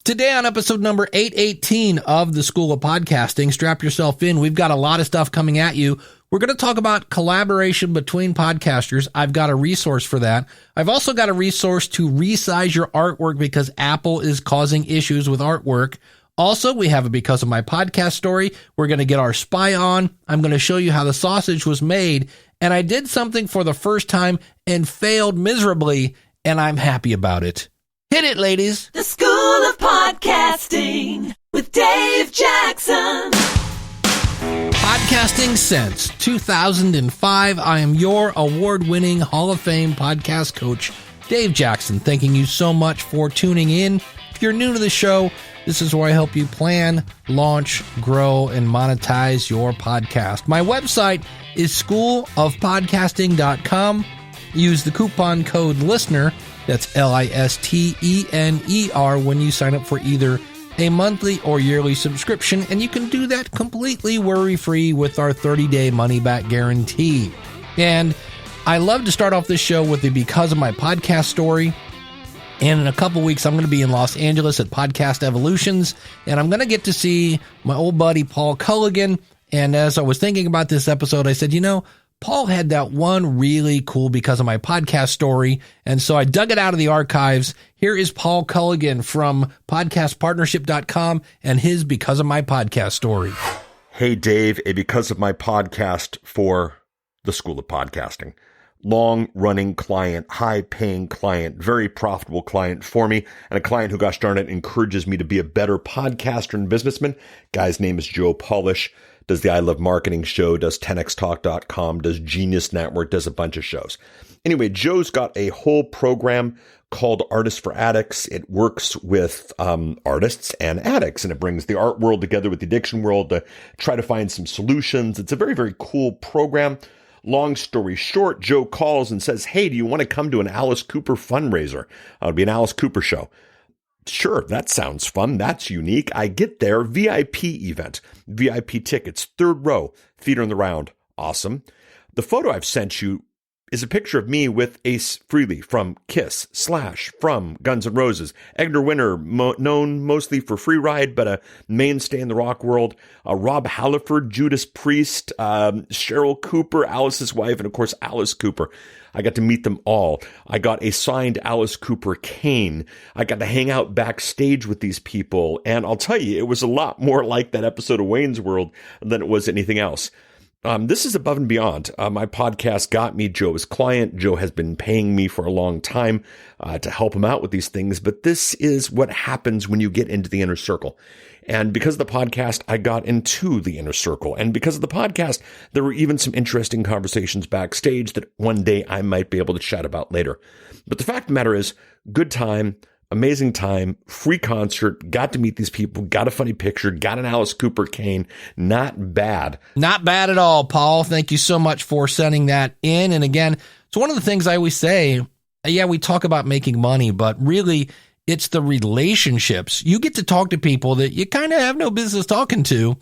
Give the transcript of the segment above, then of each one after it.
Today on episode number 818 of the School of Podcasting, strap yourself in. We've got a lot of stuff coming at you. We're going to talk about collaboration between podcasters. I've got a resource for that. I've also got a resource to resize your artwork because Apple is causing issues with artwork. Also, we have a Because of My Podcast story. We're going to get our spy on. I'm going to show you how the sausage was made. And I did something for the first time and failed miserably, and I'm happy about it. Hit it, ladies. The School of Podcasting with Dave Jackson. Podcasting since 2005. I am your award-winning Hall of Fame podcast coach, Dave Jackson. Thanking you so much for tuning in. If you're new to the show, this is where I help you plan, launch, grow, and monetize your podcast. My website is schoolofpodcasting.com. Use the coupon code LISTENER, that's LISTENER, when you sign up for either a monthly or yearly subscription, and you can do that completely worry-free with our 30-day money-back guarantee. And I love to start off this show with the Because of My Podcast story. And in a couple weeks, I'm going to be in Los Angeles at Podcast Evolutions, and I'm going to get to see my old buddy Paul Culligan. And as I was thinking about this episode, I said, Paul had that one really cool Because of My Podcast story, and so I dug it out of the archives. Here is Paul Culligan from podcastpartnership.com and his Because of My Podcast story. Hey, Dave, a Because of My Podcast for the School of Podcasting. Long-running client, high-paying client, very profitable client for me, and a client who, gosh darn it, encourages me to be a better podcaster and businessman. Guy's name is Joe Polish. Does the I Love Marketing show, does 10xtalk.com, does Genius Network, does a bunch of shows. Anyway, Joe's got a whole program called Artists for Addicts. It works with artists and addicts, and it brings the art world together with the addiction world to try to find some solutions. It's a very, very cool program. Long story short, Joe calls and says, hey, do you want to come to an Alice Cooper fundraiser? It'll be an Alice Cooper show. Sure, that sounds fun. That's unique. I get there, VIP event, VIP tickets, third row, theater in the round. Awesome. The photo I've sent you is a picture of me with Ace Frehley from Kiss / from Guns N' Roses. Edgar Winter, known mostly for Free Ride, but a mainstay in the rock world. Rob Halford, Judas Priest, Cheryl Cooper, Alice's wife, and of course Alice Cooper. I got to meet them all. I got a signed Alice Cooper cane. I got to hang out backstage with these people. And I'll tell you, it was a lot more like that episode of Wayne's World than it was anything else. This is above and beyond. My podcast got me Joe's client. Joe has been paying me for a long time to help him out with these things. But this is what happens when you get into the inner circle. And because of the podcast, I got into the inner circle. And because of the podcast, there were even some interesting conversations backstage that one day I might be able to chat about later. But the fact of the matter is, good time, amazing time, free concert, got to meet these people, got a funny picture, got an Alice Cooper cane. Not bad. Not bad at all, Paul. Thank you so much for sending that in. And again, it's one of the things I always say, yeah, we talk about making money, but really it's the relationships. You get to talk to people that you kind of have no business talking to.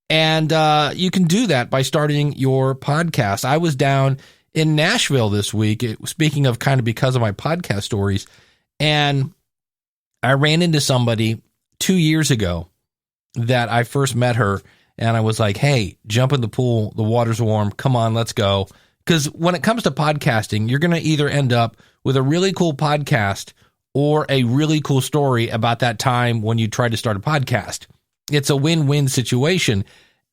And you can do that by starting your podcast. I was down in Nashville this week, speaking of kind of Because of My Podcast stories, and I ran into somebody 2 years ago that I first met her, and I was like, hey, jump in the pool. The water's warm. Come on, let's go. Because when it comes to podcasting, you're going to either end up with a really cool podcast or a really cool story about that time when you tried to start a podcast. It's a win-win situation.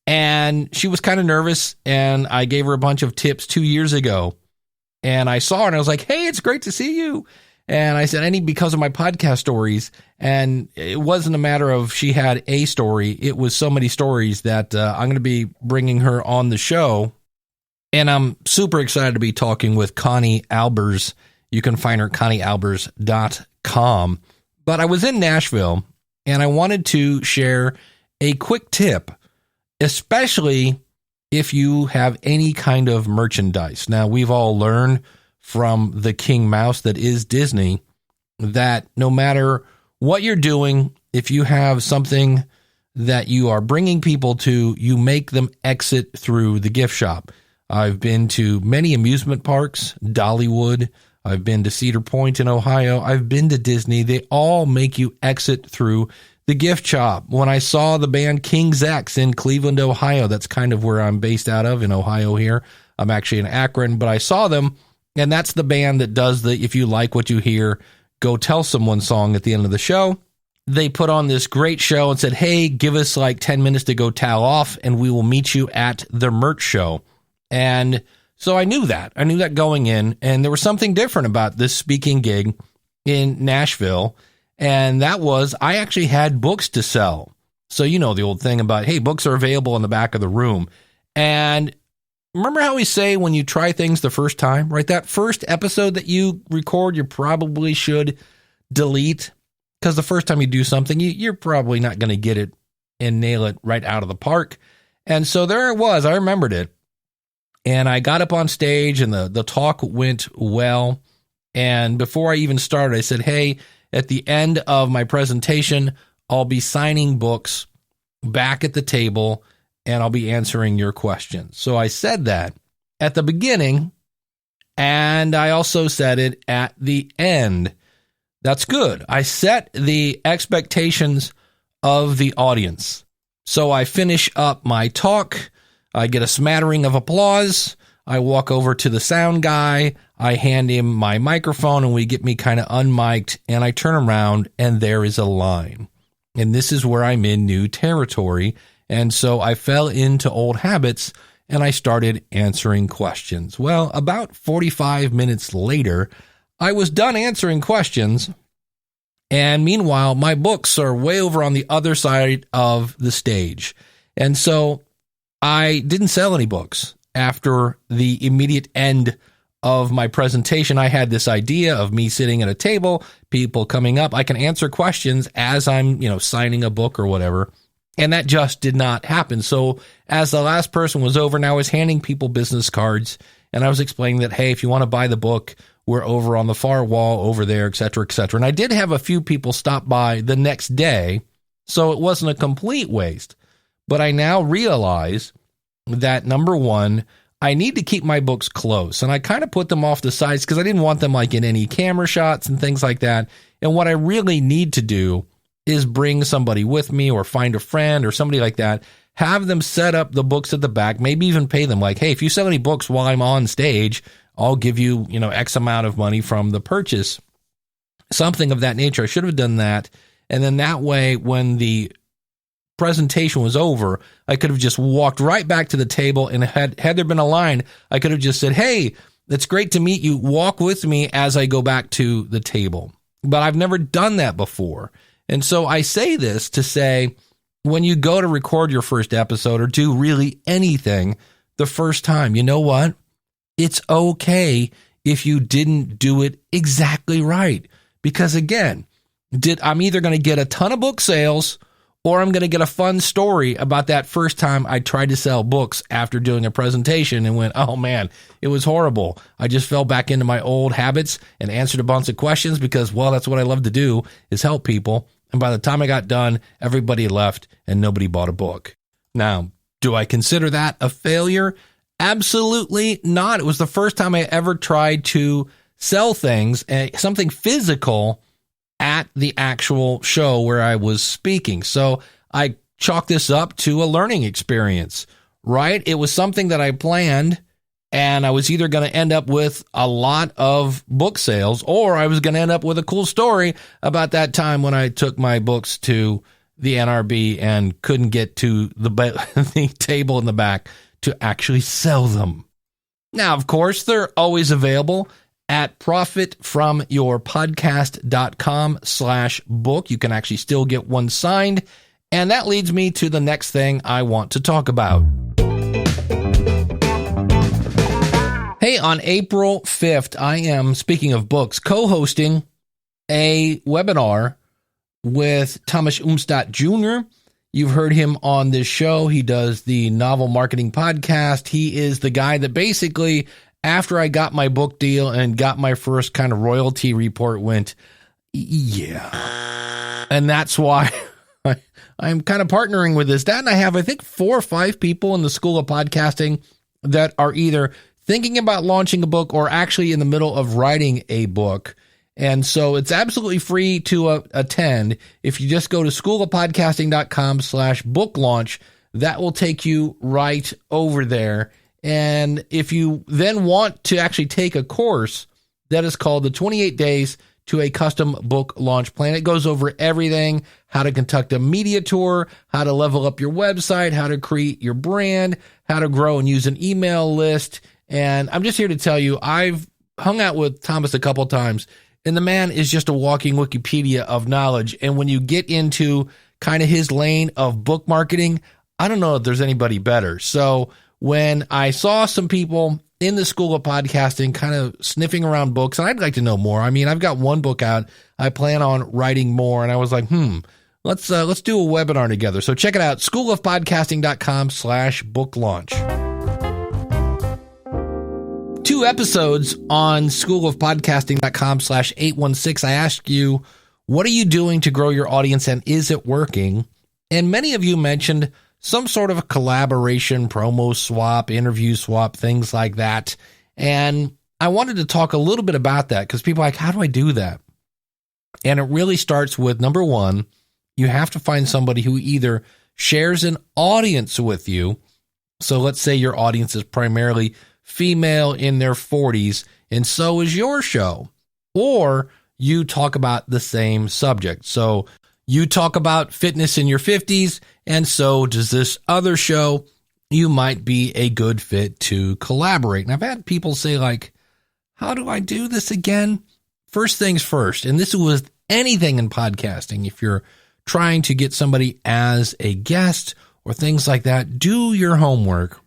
And she was kind of nervous, and I gave her a bunch of tips 2 years ago. And I saw her, and I was like, hey, it's great to see you. And I said, any Because of My Podcast stories. And it wasn't a matter of she had a story. It was so many stories that I'm going to be bringing her on the show. And I'm super excited to be talking with Connie Albers. You can find her at conniealbers.com. But I was in Nashville, and I wanted to share a quick tip, especially if you have any kind of merchandise. Now, we've all learned from the King Mouse that is Disney that no matter what you're doing, if you have something that you are bringing people to, you make them exit through the gift shop. I've been to many amusement parks, Dollywood. I've been to Cedar Point in Ohio. I've been to Disney. They all make you exit through the gift shop. When I saw the band King's X in Cleveland, Ohio, that's kind of where I'm based out of in Ohio here. I'm actually in Akron, but I saw them, and that's the band that does the "If you like what you hear, go tell someone" song at the end of the show. They put on this great show and said, hey, give us like 10 minutes to go towel off, and we will meet you at the merch show. And so I knew that. I knew that going in, and there was something different about this speaking gig in Nashville, and that was I actually had books to sell. So you know the old thing about, hey, books are available in the back of the room. And remember how we say when you try things the first time, right? That first episode that you record, you probably should delete, because the first time you do something, you're probably not going to get it and nail it right out of the park. And so there it was. I remembered it. And I got up on stage, and the talk went well. And before I even started, I said, hey, at the end of my presentation, I'll be signing books back at the table, and I'll be answering your questions. So I said that at the beginning, and I also said it at the end. That's good. I set the expectations of the audience. So I finish up my talk. I get a smattering of applause. I walk over to the sound guy. I hand him my microphone, and we get me kind of unmiked, and I turn around, and there is a line. And this is where I'm in new territory. And so I fell into old habits, and I started answering questions. Well, about 45 minutes later, I was done answering questions, and meanwhile, my books are way over on the other side of the stage. And so I didn't sell any books. After the immediate end of my presentation, I had this idea of me sitting at a table, people coming up. I can answer questions as I'm, signing a book or whatever. And that just did not happen. So as the last person was over, and I was handing people business cards, and I was explaining that, hey, if you want to buy the book, we're over on the far wall over there, et cetera, et cetera. And I did have a few people stop by the next day, so it wasn't a complete waste. But I now realize that, number one, I need to keep my books close. And I kind of put them off the sides because I didn't want them like in any camera shots and things like that. And what I really need to do is bring somebody with me, or find a friend or somebody like that, have them set up the books at the back, maybe even pay them like, hey, if you sell any books while I'm on stage, I'll give you, X amount of money from the purchase. Something of that nature. I should have done that. And then that way, when the presentation was over, I could have just walked right back to the table, and had there been a line, I could have just said, hey, it's great to meet you. Walk with me as I go back to the table. But I've never done that before. And so I say this to say, when you go to record your first episode or do really anything the first time, you know what? It's okay if you didn't do it exactly right. Because again, I'm either going to get a ton of book sales, or I'm going to get a fun story about that first time I tried to sell books after doing a presentation and went, oh man, it was horrible. I just fell back into my old habits and answered a bunch of questions because, well, that's what I love to do, is help people. And by the time I got done, everybody left and nobody bought a book. Now, do I consider that a failure? Absolutely not. It was the first time I ever tried to sell things, something physical, at the actual show where I was speaking. So I chalk this up to a learning experience, right? It was something that I planned, and I was either going to end up with a lot of book sales, or I was going to end up with a cool story about that time when I took my books to the NRB and couldn't get to the table in the back to actually sell them. Now, of course, they're always available at profitfromyourpodcast.com/book. You can actually still get one signed. And that leads me to the next thing I want to talk about. Hey, on April 5th, I am, speaking of books, co-hosting a webinar with Thomas Umstadt Jr. You've heard him on this show. He does the Novel Marketing Podcast. He is the guy that basically, after I got my book deal and got my first kind of royalty report, went, yeah. And that's why I'm kind of partnering with this. That, and I have, I think, 4 or 5 people in the School of Podcasting that are either thinking about launching a book or actually in the middle of writing a book. And so it's absolutely free to attend. If you just go to schoolofpodcasting.com/book launch, that will take you right over there. And if you then want to actually take a course that is called the 28 Days to a Custom Book Launch Plan, it goes over everything, how to conduct a media tour, how to level up your website, how to create your brand, how to grow and use an email list. And I'm just here to tell you, I've hung out with Thomas a couple times, and the man is just a walking Wikipedia of knowledge. And when you get into kind of his lane of book marketing, I don't know if there's anybody better. So when I saw some people in the School of Podcasting kind of sniffing around books, and I'd like to know more. I mean, I've got one book out. I plan on writing more. And I was like, let's do a webinar together. So check it out, schoolofpodcasting.com/book launch. 2 episodes on schoolofpodcasting.com/816. I asked you, what are you doing to grow your audience and is it working? And many of you mentioned some sort of a collaboration, promo swap, interview swap, things like that. And I wanted to talk a little bit about that because people are like, how do I do that? And it really starts with, number one, you have to find somebody who either shares an audience with you. So let's say your audience is primarily female in their 40s, and so is your show. Or you talk about the same subject. So you talk about fitness in your 50s, and so does this other show. You might be a good fit to collaborate. And I've had people say, like, how do I do this again? First things first, and this was anything in podcasting. If you're trying to get somebody as a guest or things like that, do your homework.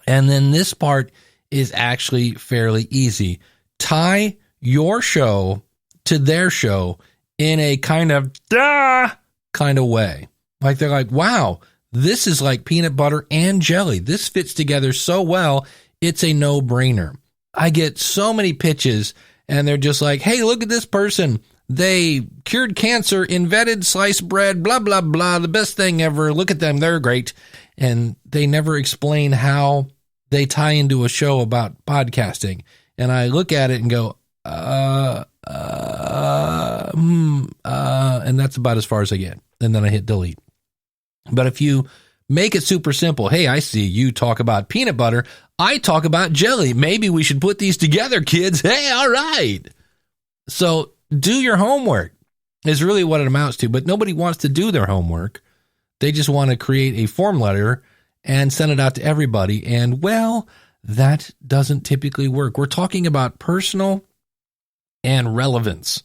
And then this part is actually fairly easy. Tie your show to their show in a kind of way. Like they're like, wow, this is like peanut butter and jelly. This fits together so well. It's a no-brainer. I get so many pitches and they're just like, hey, look at this person. They cured cancer, invented sliced bread, blah, blah, blah. The best thing ever. Look at them. They're great. And they never explain how they tie into a show about podcasting. And I look at it and go, and that's about as far as I get. And then I hit delete. But if you make it super simple, hey, I see you talk about peanut butter. I talk about jelly. Maybe we should put these together, kids. Hey, all right. So do your homework is really what it amounts to. But nobody wants to do their homework. They just want to create a form letter and send it out to everybody. And, well, that doesn't typically work. We're talking about personal and relevance.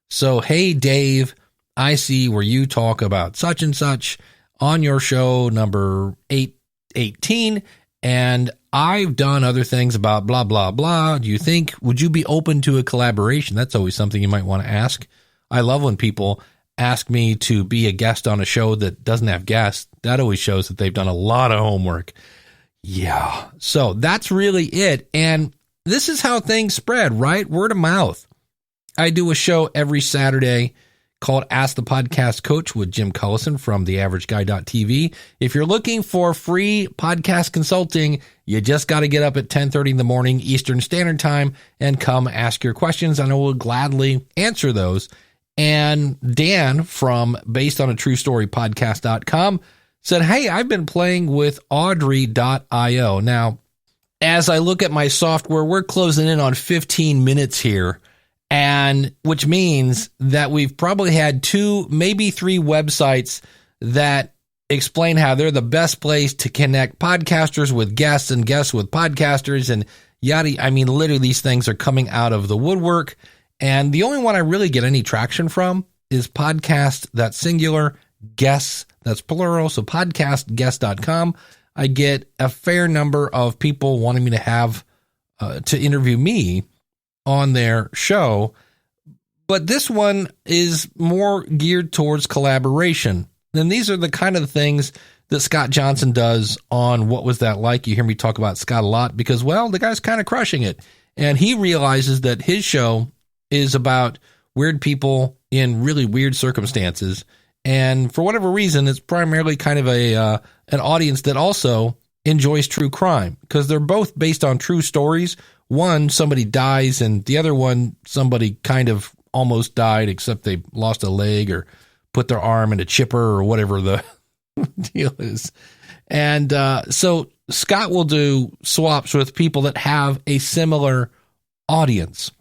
So, hey, Dave, I see where you talk about such and such on your show number 818, and I've done other things about blah, blah, blah. Would you be open to a collaboration? That's always something you might want to ask. I love when people ask me to be a guest on a show that doesn't have guests. That always shows that they've done a lot of homework. Yeah. So that's really it. And this is how things spread, right? Word of mouth. I do a show every Saturday called Ask the Podcast Coach with Jim Cullison from theaverageguy.tv. If you're looking for free podcast consulting, you just got to get up at 10:30 in the morning Eastern Standard Time and come ask your questions, and I will gladly answer those. And Dan from Based on a True Story podcast.com said, hey, I've been playing with Audrey.io. Now, as I look at my software, we're closing in on 15 minutes here. And which means that we've probably had 2, maybe 3 websites that explain how they're the best place to connect podcasters with guests and guests with podcasters and yada. I mean, literally these things are coming out of the woodwork. And the only one I really get any traction from is podcast, that's singular, guests, that's plural. So podcastguest.com. I get a fair number of people wanting me to have to interview me on their show, but this one is more geared towards collaboration. And these are the kind of things that Scott Johnson does on What Was That Like? You hear me talk about Scott a lot because, well, the guy's kind of crushing it. And he realizes that his show is about weird people in really weird circumstances. And for whatever reason, it's primarily kind of an audience that also enjoys true crime because they're both based on true stories. One, somebody dies, and the other one, somebody kind of almost died, except they lost a leg or put their arm in a chipper or whatever the deal is. And so Scott will do swaps with people that have a similar audience.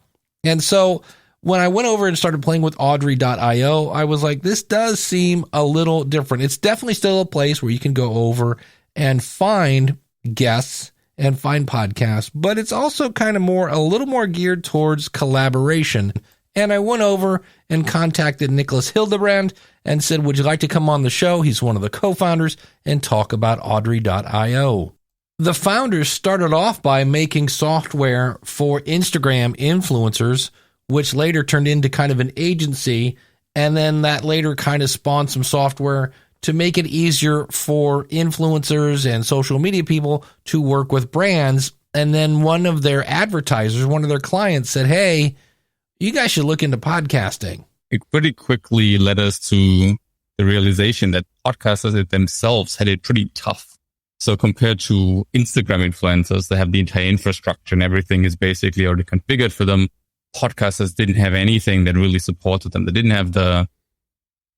And so when I went over and started playing with Audrey.io, I was like, this does seem a little different. It's definitely still a place where you can go over and find guests and find podcasts, but it's also kind of a little more geared towards collaboration. And I went over and contacted Niklas Hildebrand and said, would you like to come on the show? He's one of the co-founders, and talk about Audrey.io. The founders started off by making software for Instagram influencers, which later turned into kind of an agency. And then that later kind of spawned some software to make it easier for influencers and social media people to work with brands. And then one of their advertisers, one of their clients said, hey, you guys should look into podcasting. It pretty quickly led us to the realization that podcasters themselves had it pretty tough. So compared to Instagram influencers, they have the entire infrastructure and everything is basically already configured for them. Podcasters didn't have anything that really supported them. They didn't have the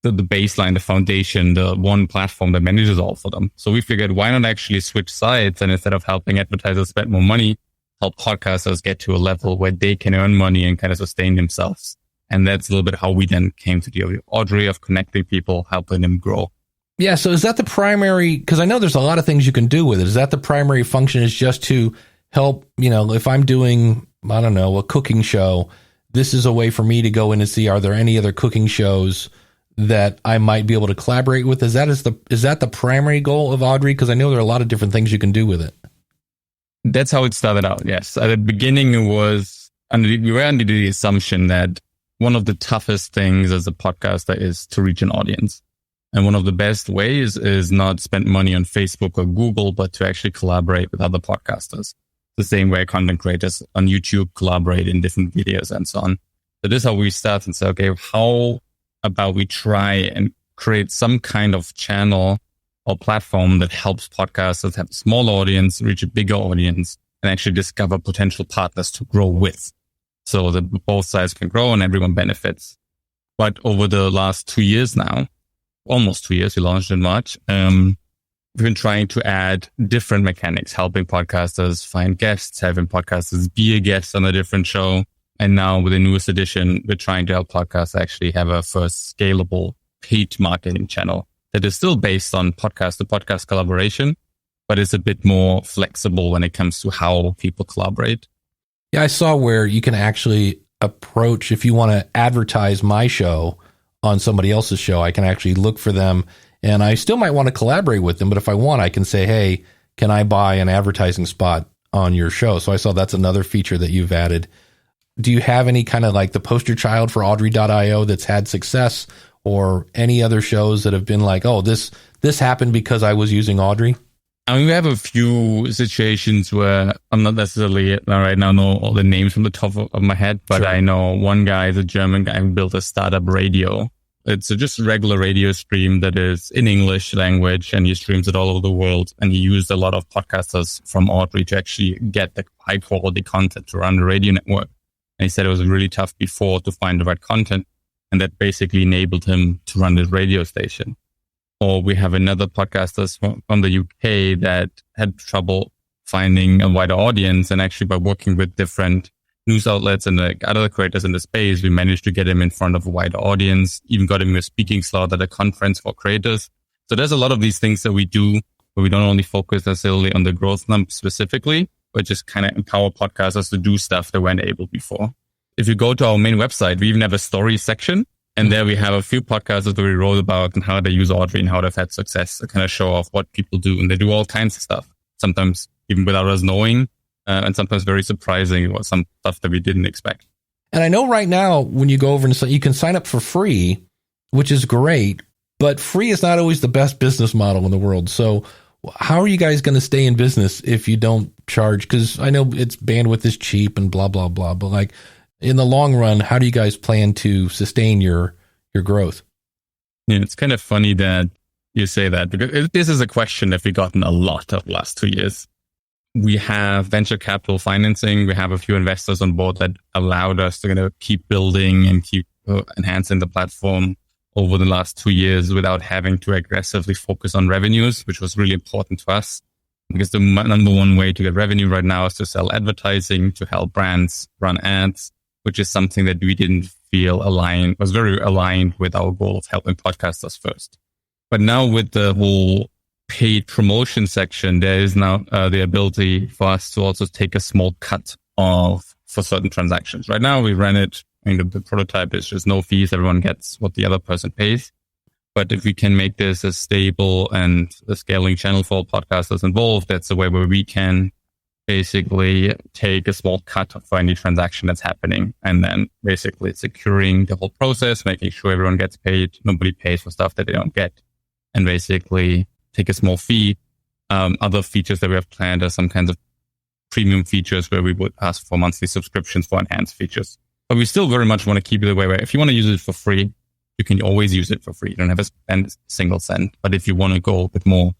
baseline, the foundation, the one platform that manages all for them. So we figured, why not actually switch sides, and instead of helping advertisers spend more money, help podcasters get to a level where they can earn money and kind of sustain themselves. And that's a little bit how we then came to the Audrey of connecting people, helping them grow. Yeah. So is that the primary, because I know there's a lot of things you can do with it. Is that the primary function, is just to help, if I'm doing, I don't know, a cooking show, this is a way for me to go in and see, are there any other cooking shows that I might be able to collaborate with? Is that the primary goal of Audrey? Because I know there are a lot of different things you can do with it. That's how it started out. Yes. At the beginning, we were under the assumption that one of the toughest things as a podcaster is to reach an audience. And one of the best ways is not spend money on Facebook or Google, but to actually collaborate with other podcasters. The same way content creators on YouTube collaborate in different videos and so on. So this is how we start and say, okay, how about we try and create some kind of channel or platform that helps podcasters have a small audience, reach a bigger audience, and actually discover potential partners to grow with, so that both sides can grow and everyone benefits. But over the last 2 years now, almost 2 years, we launched in March, we've been trying to add different mechanics, helping podcasters find guests, having podcasters be a guest on a different show. And now with the newest edition, we're trying to help podcasts actually have a first scalable paid marketing channel that is still based on podcast-to-podcast collaboration, but is a bit more flexible when it comes to how people collaborate. Yeah, I saw where you can actually approach, if you want to advertise my show on somebody else's show, I can actually look for them, and I still might want to collaborate with them, but if I want, I can say, hey, can I buy an advertising spot on your show? So I saw that's another feature that you've added. Do you have any kind of like the poster child for Audrey.io that's had success, or any other shows that have been like, oh, this happened because I was using Audrey? I mean, we have a few situations where I'm not necessarily right now know all the names from the top of my head, but sure. I know one guy is a German guy who built a startup radio. It's just a regular radio stream that is in English language, and he streams it all over the world. And he used a lot of podcasters from Audrey to actually get the high quality content to run the radio network. And he said it was really tough before to find the right content. And that basically enabled him to run this radio station. Or we have another podcaster from the UK that had trouble finding a wider audience. And actually by working with different news outlets and like other creators in the space, we managed to get him in front of a wider audience, even got him a speaking slot at a conference for creators. So there's a lot of these things that we do where we don't only focus necessarily on the growth numbers specifically, but just kind of empower podcasters to do stuff they weren't able before. If you go to our main website, we even have a story section. And there we have a few podcasters that we wrote about and how they use Audrey and how they've had success to kind of show off what people do. And they do all kinds of stuff, sometimes even without us knowing, and sometimes very surprising, or some stuff that we didn't expect. And I know right now when you go over and you can sign up for free, which is great, but free is not always the best business model in the world. So how are you guys going to stay in business if you don't charge? Because I know it's bandwidth is cheap and blah, blah, blah, but like, in the long run, how do you guys plan to sustain your growth? Yeah, it's kind of funny that you say that, because this is a question that we've gotten a lot of the last 2 years. We have venture capital financing. We have a few investors on board that allowed us to keep building and keep enhancing the platform over the last 2 years without having to aggressively focus on revenues, which was really important to us. Because the number one way to get revenue right now is to sell advertising, to help brands run ads, which is something that we didn't feel was very aligned with our goal of helping podcasters first. But now with the whole paid promotion section, there is now the ability for us to also take a small cut for certain transactions. Right now we ran it, the prototype is just no fees. Everyone gets what the other person pays. But if we can make this a stable and a scaling channel for all podcasters involved, that's the way where we can basically take a small cut for any transaction that's happening. And then basically securing the whole process, making sure everyone gets paid. Nobody pays for stuff that they don't get. And basically take a small fee. Other features that we have planned are some kinds of premium features where we would ask for monthly subscriptions for enhanced features. But we still very much want to keep it the way where if you want to use it for free, you can always use it for free. You don't have to spend a single cent. But if you want to go a bit more,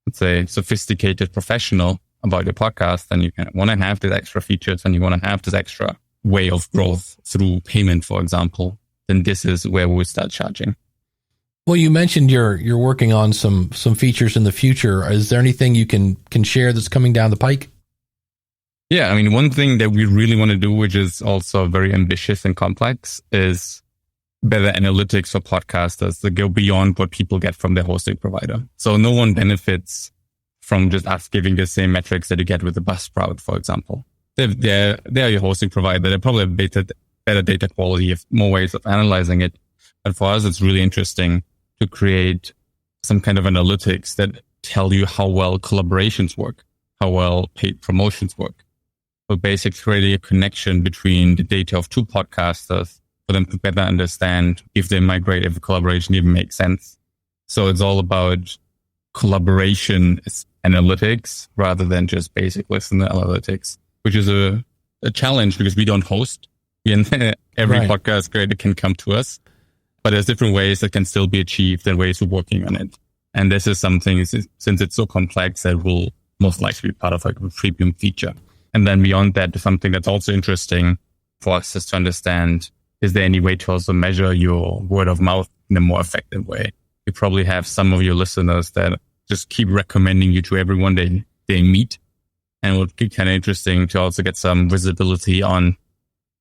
let's say, sophisticated professional about your podcast, then you want to have these extra features and you want to have this extra way of growth through payment, for example, then this is where we start charging. Well, you mentioned you're working on some features in the future. Is there anything you can share that's coming down the pike? Yeah, one thing that we really want to do, which is also very ambitious and complex, is better analytics for podcasters that go beyond what people get from their hosting provider. So no one benefits from just us giving the same metrics that you get with the Buzzsprout, for example. They're your hosting provider. They probably have better data quality, have more ways of analyzing it. But for us, it's really interesting to create some kind of analytics that tell you how well collaborations work, how well paid promotions work. So basically creating a connection between the data of two podcasters for them to better understand if they migrate, if a collaboration even makes sense. So it's all about collaboration analytics rather than just basic listener analytics, which is a challenge because we don't host. Every podcast creator can come to us, but there's different ways that can still be achieved and ways of working on it. And this is something, since it's so complex, that will most likely be part of like a premium feature. And then beyond that, something that's also interesting for us is to understand, is there any way to also measure your word of mouth in a more effective way? You probably have some of your listeners that just keep recommending you to everyone they meet. And it would be kind of interesting to also get some visibility on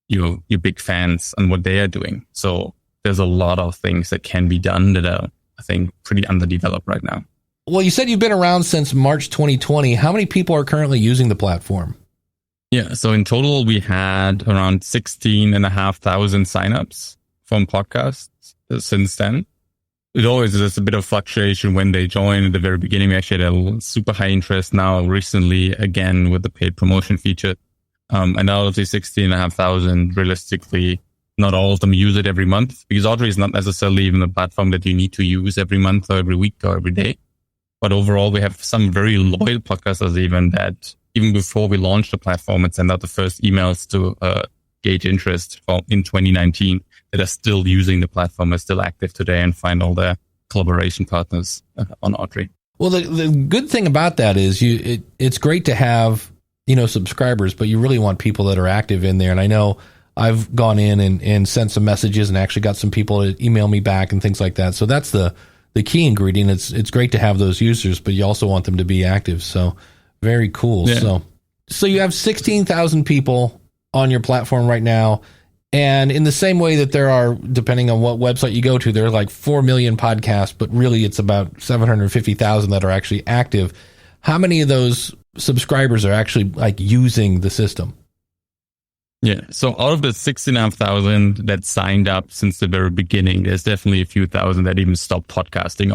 your big fans and what they are doing. So there's a lot of things that can be done that are, I think, pretty underdeveloped right now. Well, you said you've been around since March 2020. How many people are currently using the platform? Yeah, so in total, we had around 16,500 signups from podcasts since then. It always is a bit of fluctuation when they join. At the very beginning, we actually had a super high interest now recently, again, with the paid promotion feature. And out of the 16,500, realistically, not all of them use it every month, because Audrey is not necessarily even a platform that you need to use every month or every week or every day. But overall, we have some very loyal podcasters even that even before we launched the platform and send out the first emails to gauge interest in 2019 that are still using the platform, are still active today and find all their collaboration partners on Audrey. Well, the good thing about that is it's great to have, subscribers, but you really want people that are active in there. And I know I've gone in and sent some messages and actually got some people to email me back and things like that. So that's the key ingredient. It's great to have those users, but you also want them to be active. So very cool. Yeah. So you have 16,000 people on your platform right now. And in the same way that there are, depending on what website you go to, there are like 4 million podcasts, but really it's about 750,000 that are actually active. How many of those subscribers are actually like using the system? Yeah. So out of the 16,500 that signed up since the very beginning, there's definitely a few thousand that even stopped podcasting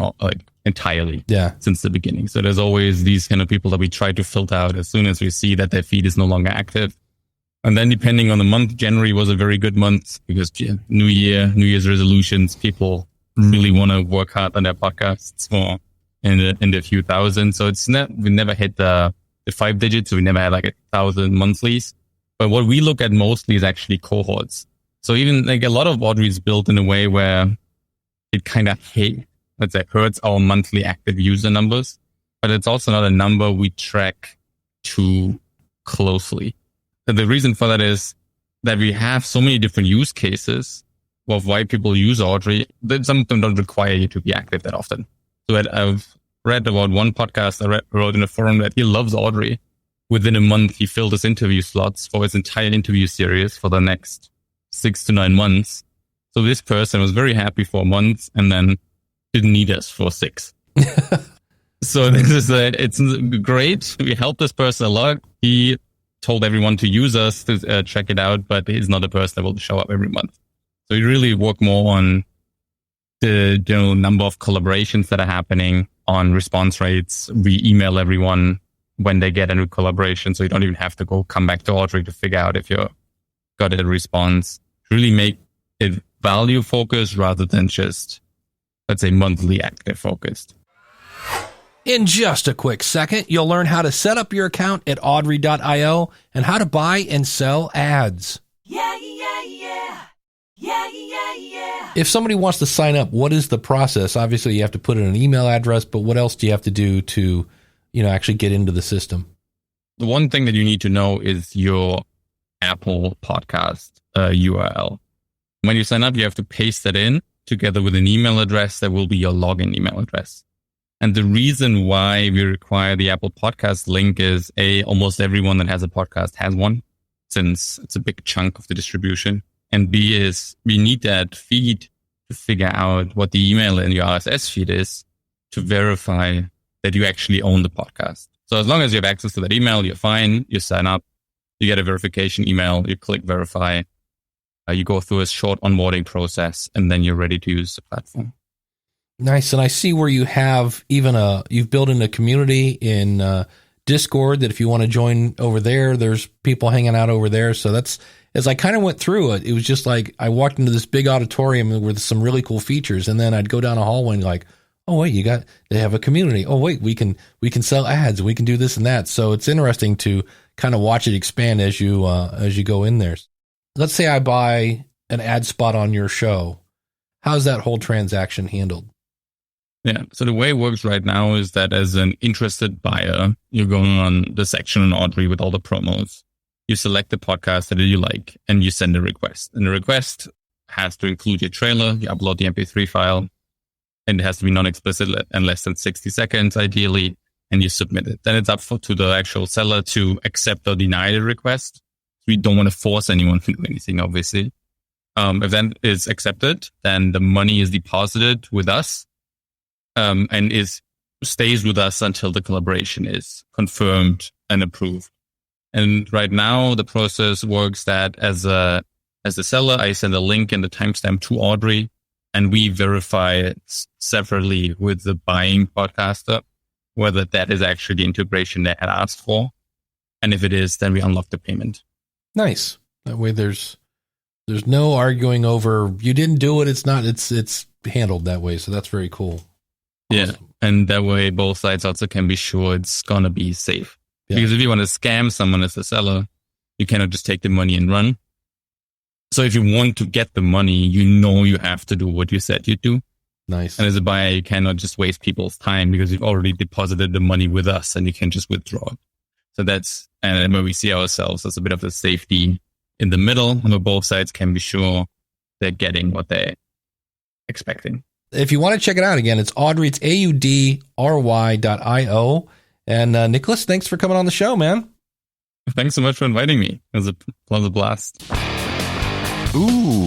entirely since the beginning. So there's always these kind of people that we try to filter out as soon as we see that their feed is no longer active. And then depending on the month, January was a very good month because New Year's resolutions, people really want to work hard on their podcasts more in the few thousand. So we never hit the 5 digits. So we never had like 1,000 monthlies. But what we look at mostly is actually cohorts. So even like a lot of Audrey is built in a way where it kind of let's say, hurts our monthly active user numbers, but it's also not a number we track too closely. And the reason for that is that we have so many different use cases of why people use Audrey that some of them don't require you to be active that often. So I've read about one podcast I wrote in a forum that he loves Audrey. Within a month, he filled his interview slots for his entire interview series for the next 6 to 9 months. So this person was very happy for a month and then didn't need us for 6. So this is it's great. We helped this person a lot. He told everyone to use us to check it out, but he's not a person that will show up every month. So we really work more on the number of collaborations that are happening, on response rates. We email everyone when they get a new collaboration, so you don't even have to come back to Audrey to figure out if you got a response. Really make it value focused rather than just, let's say, monthly active focused. In just a quick second, you'll learn how to set up your account at Audrey.io and how to buy and sell ads. Yeah, yeah, yeah. Yeah, yeah, yeah. If somebody wants to sign up, what is the process? Obviously, you have to put in an email address, but what else do you have to do to, actually get into the system? The one thing that you need to know is your Apple podcast URL. When you sign up, you have to paste that in together with an email address that will be your login email address. And the reason why we require the Apple Podcast link is almost everyone that has a podcast has one, since it's a big chunk of the distribution. And B is we need that feed to figure out what the email in your RSS feed is to verify that you actually own the podcast. So as long as you have access to that email, you're fine. You sign up, you get a verification email, you click verify, you go through a short onboarding process, and then you're ready to use the platform. Nice. And I see where you have you've built in a community in Discord that if you want to join over there, there's people hanging out over there. So as I kind of went through it, it was just like I walked into this big auditorium with some really cool features. And then I'd go down a hallway and like, oh, wait, they have a community. Oh, wait, we can sell ads. We can do this and that. So it's interesting to kind of watch it expand as you go in there. Let's say I buy an ad spot on your show. How's that whole transaction handled? Yeah. So the way it works right now is that as an interested buyer, you're going on the section on Audrey with all the promos. You select the podcast that you like and you send a request. And the request has to include your trailer. You upload the MP3 file and it has to be non-explicit and less than 60 seconds, ideally. And you submit it. Then it's up to the actual seller to accept or deny the request. We don't want to force anyone to do anything, obviously. If that is accepted, then the money is deposited with us. And stays with us until the collaboration is confirmed and approved. And right now, the process works that as a seller, I send a link and the timestamp to Audrey, and we verify it separately with the buying podcaster whether that is actually the integration they had asked for. And if it is, then we unlock the payment. Nice. That way, there's no arguing over you didn't do it. It's not. It's handled that way. So that's very cool. Yeah. Awesome. And that way both sides also can be sure it's going to be safe. Yeah. Because if you want to scam someone as a seller, you cannot just take the money and run. So if you want to get the money, you have to do what you said you'd do. Nice. And as a buyer, you cannot just waste people's time because you've already deposited the money with us and you can just withdraw it. So and where we see ourselves as a bit of the safety in the middle, where both sides can be sure they're getting what they're expecting. If you want to check it out again, it's Audrey, it's AUDRY.io. And Niklas, thanks for coming on the show, man. Thanks so much for inviting me. It was a blast. Ooh,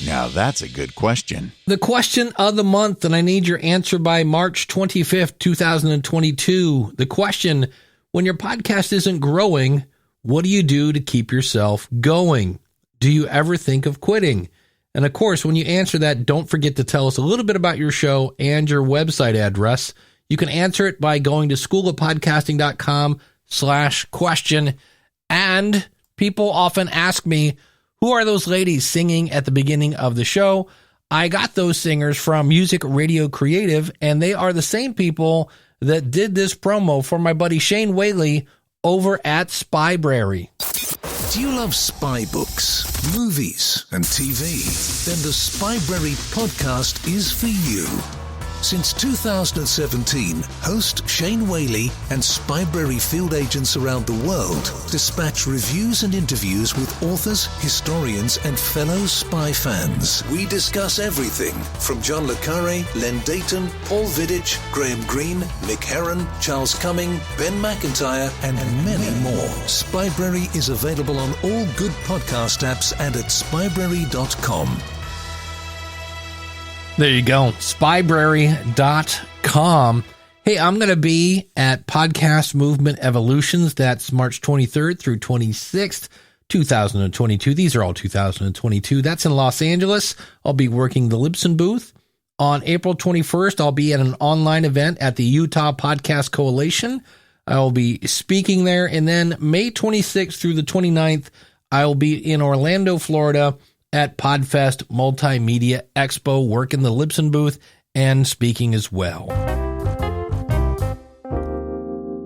now that's a good question. The question of the month, and I need your answer by March 25th, 2022. The question, when your podcast isn't growing, what do you do to keep yourself going? Do you ever think of quitting? And of course, when you answer that, don't forget to tell us a little bit about your show and your website address. You can answer it by going to schoolofpodcasting.com/question. And people often ask me, who are those ladies singing at the beginning of the show? I got those singers from Music Radio Creative, and they are the same people that did this promo for my buddy Shane Whaley over at Spybrary. Do you love spy books, movies, and TV? Then the Spybrary podcast is for you. Since 2017, host Shane Whaley and Spybrary field agents around the world dispatch reviews and interviews with authors, historians, and fellow spy fans. We discuss everything from John le Carré, Len Dayton, Paul Viddich, Graham Greene, Mick Herron, Charles Cumming, Ben McIntyre, and many more. Spybrary is available on all good podcast apps and at spybrary.com. There you go, spybrary.com. Hey, I'm going to be at Podcast Movement Evolutions. That's March 23rd through 26th, 2022. These are all 2022. That's in Los Angeles. I'll be working the Libsyn booth. On April 21st, I'll be at an online event at the Utah Podcast Coalition. I will be speaking there. And then May 26th through the 29th, I will be in Orlando, Florida, at Podfest Multimedia Expo, working the Libsyn booth and speaking as well.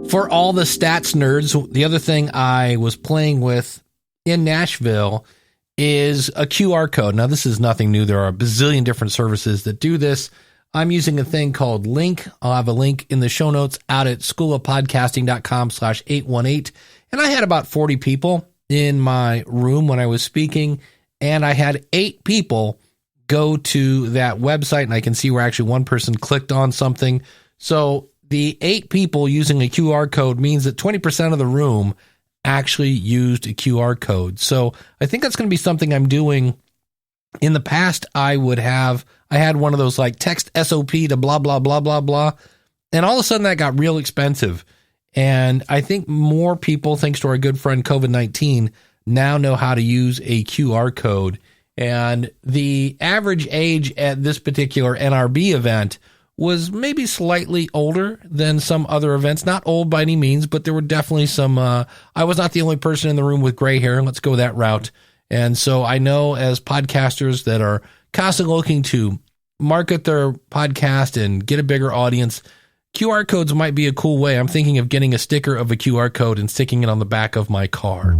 For all the stats nerds, the other thing I was playing with in Nashville is a QR code. Now, this is nothing new. There are a bazillion different services that do this. I'm using a thing called Link. I'll have a link in the show notes out at schoolofpodcasting.com/818. And I had about 40 people in my room when I was speaking. And I had 8 people go to that website, and I can see where actually one person clicked on something. So the 8 people using a QR code means that 20% of the room actually used a QR code. So I think that's going to be something I'm doing. In the past, I had one of those like text SOP to blah, blah, blah, blah, blah. And all of a sudden that got real expensive. And I think more people, thanks to our good friend COVID-19, now know how to use a QR code. And the average age at this particular NRB event was maybe slightly older than some other events. Not old by any means, but there were definitely some, I was not the only person in the room with gray hair. Let's go that route. And so I know as podcasters that are constantly looking to market their podcast and get a bigger audience, QR codes might be a cool way. I'm thinking of getting a sticker of a QR code and sticking it on the back of my car.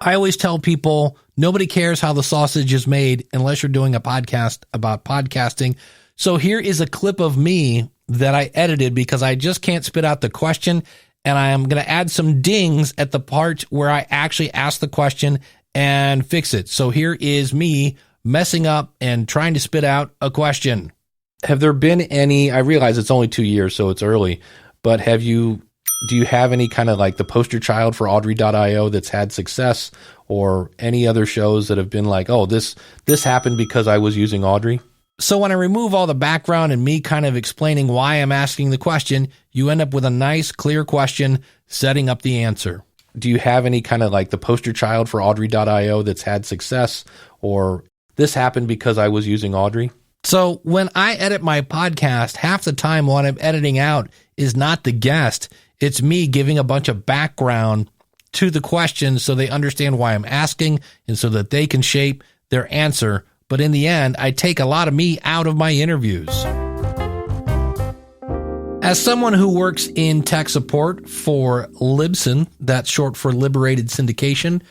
I always tell people nobody cares how the sausage is made unless you're doing a podcast about podcasting. So here is a clip of me that I edited because I just can't spit out the question, and I am going to add some dings at the part where I actually ask the question and fix it. So here is me messing up and trying to spit out a question. Have there been any, I realize it's only 2 years, so it's early, but do you have any kind of like the poster child for Audrey.io that's had success, or any other shows that have been like, oh, this happened because I was using Audrey? So when I remove all the background and me kind of explaining why I'm asking the question, you end up with a nice, clear question setting up the answer. Do you have any kind of like the poster child for Audrey.io that's had success, or this happened because I was using Audrey? So when I edit my podcast, half the time what I'm editing out is not the guest. It's me giving a bunch of background to the question so they understand why I'm asking and so that they can shape their answer. But in the end, I take a lot of me out of my interviews. As someone who works in tech support for Libsyn, that's short for Liberated Syndication,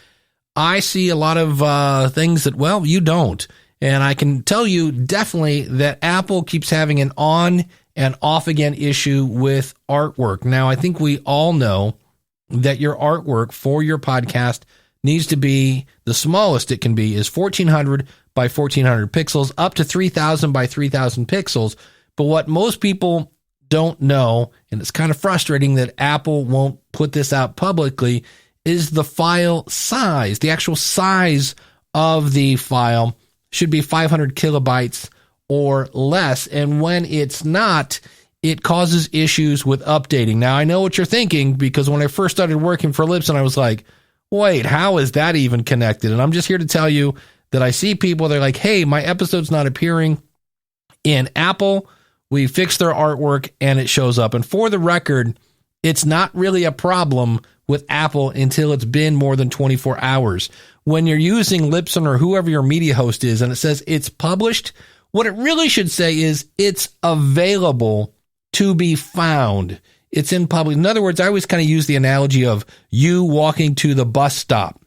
I see a lot of things that, well, you don't. And I can tell you definitely that Apple keeps having an on and off again issue with artwork. Now, I think we all know that your artwork for your podcast needs to be, the smallest it can be is 1400 by 1400 pixels, up to 3000 by 3000 pixels. But what most people don't know, and it's kind of frustrating that Apple won't put this out publicly, is the file size. The actual size of the file should be 500 kilobytes or less. And when it's not, it causes issues with updating. Now, I know what you're thinking, because when I first started working for Libsyn, I was like, wait, how is that even connected? And I'm just here to tell you that I see people, they're like, hey, my episode's not appearing in Apple. We fixed their artwork and it shows up. And for the record, it's not really a problem with Apple until it's been more than 24 hours. When you're using Libsyn or whoever your media host is and it says it's published, what it really should say is it's available to be found. it's in public. In other words, I always kind of use the analogy of you walking to the bus stop.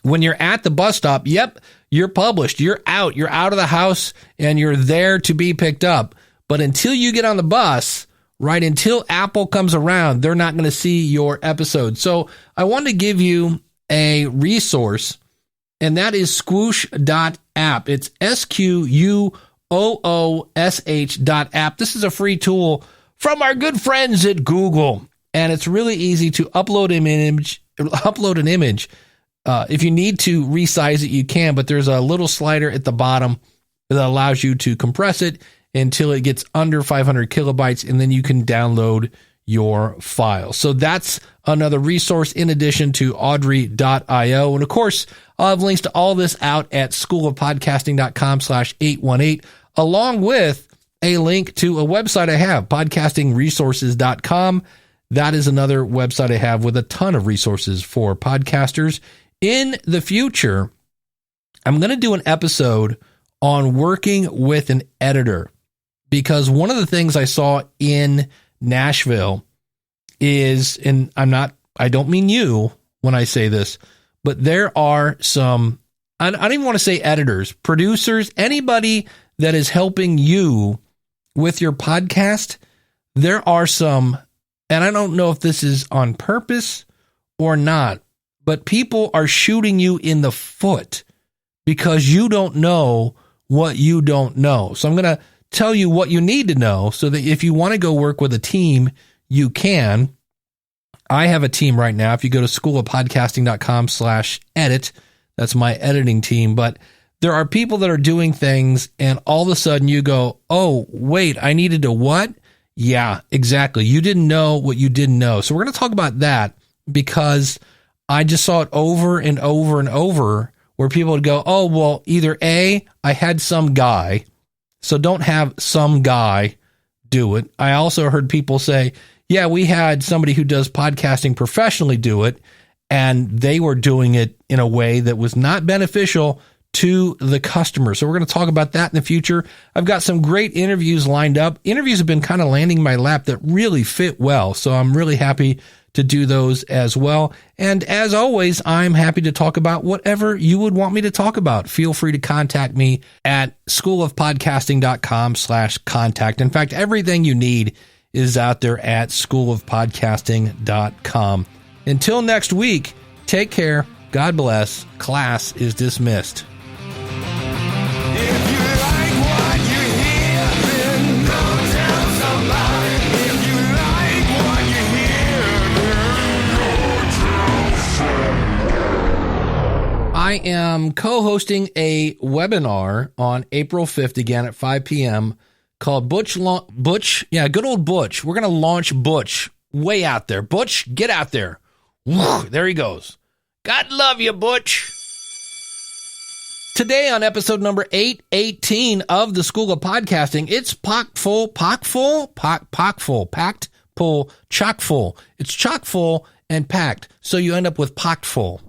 When you're at the bus stop, yep, you're published. You're out of the house, and you're there to be picked up. But until you get on the bus, right, until Apple comes around, they're not going to see your episode. So I wanted to give you a resource, and that is squoosh.app. It's SQUOOSH.app. This is a free tool from our good friends at Google, and it's really easy to upload an image. If you need to resize it, you can, but there's a little slider at the bottom that allows you to compress it until it gets under 500 kilobytes, and then you can download your file. So that's another resource in addition to Audrey.io. And of course, I'll have links to all this out at schoolofpodcasting.com/818, along with a link to a website I have, podcastingresources.com. That is another website I have with a ton of resources for podcasters. In the future, I'm going to do an episode on working with an editor, because one of the things I saw in Nashville is, and I don't mean you when I say this, but there are some, I don't even want to say editors, producers, anybody that is helping you with your podcast. There are some, and I don't know if this is on purpose or not, but people are shooting you in the foot because you don't know what you don't know. So I'm going to tell you what you need to know so that if you want to go work with a team, you can. I have a team right now. If you go to schoolofpodcasting.com/edit, that's my editing team. But there are people that are doing things, and all of a sudden you go, oh, wait, I needed to what? Yeah, exactly. You didn't know what you didn't know. So we're going to talk about that, because I just saw it over and over and over where people would go, oh, well, either A, I had some guy, so don't have some guy do it. I also heard people say, yeah, we had somebody who does podcasting professionally do it, and they were doing it in a way that was not beneficial to the customer. So we're going to talk about that in the future. I've got some great interviews lined up. Interviews have been kind of landing in my lap that really fit well, so I'm really happy to do those as well. And as always, I'm happy to talk about whatever you would want me to talk about. Feel free to contact me at schoolofpodcasting.com/contact. In fact, everything you need is out there at schoolofpodcasting.com. Until next week, take care. God bless. Class is dismissed. I am co-hosting a webinar on April 5th again at 5 p.m. called Butch. Yeah, good old Butch. We're going to launch Butch way out there. Butch, get out there. Woo, there he goes. God love you, Butch. Today on episode number 818 of the School of Podcasting, it's packed full, packed full, chock full. It's chock full and packed, so you end up with packed full.